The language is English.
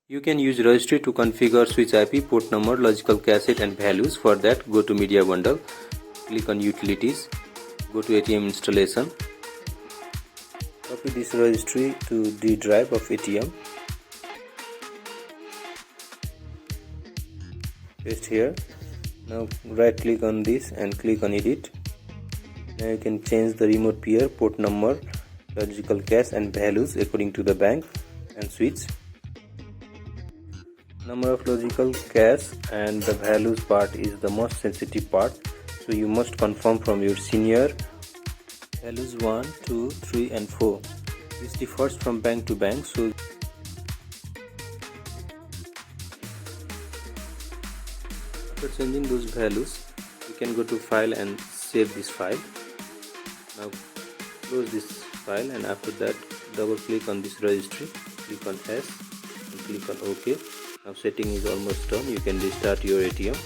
You can use registry to configure switch IP, port number, logical cassette and values. For that, go to media bundle, click on utilities, go to ATM installation, copy this registry to D drive of ATM, paste here. Now right click on this and click on edit. Now you can change the remote pair, port number, logical cache and values according to the bank and switch. Number of logical cache and the values part is the most sensitive part, so you must confirm from your senior. Values 1, 2, 3 and 4. This differs from bank to bank, so after changing those values, you can go to file and save this file. Now close this file and after that double click on this registry, click on S and click on OK. Now setting is almost done. You can restart your ATM.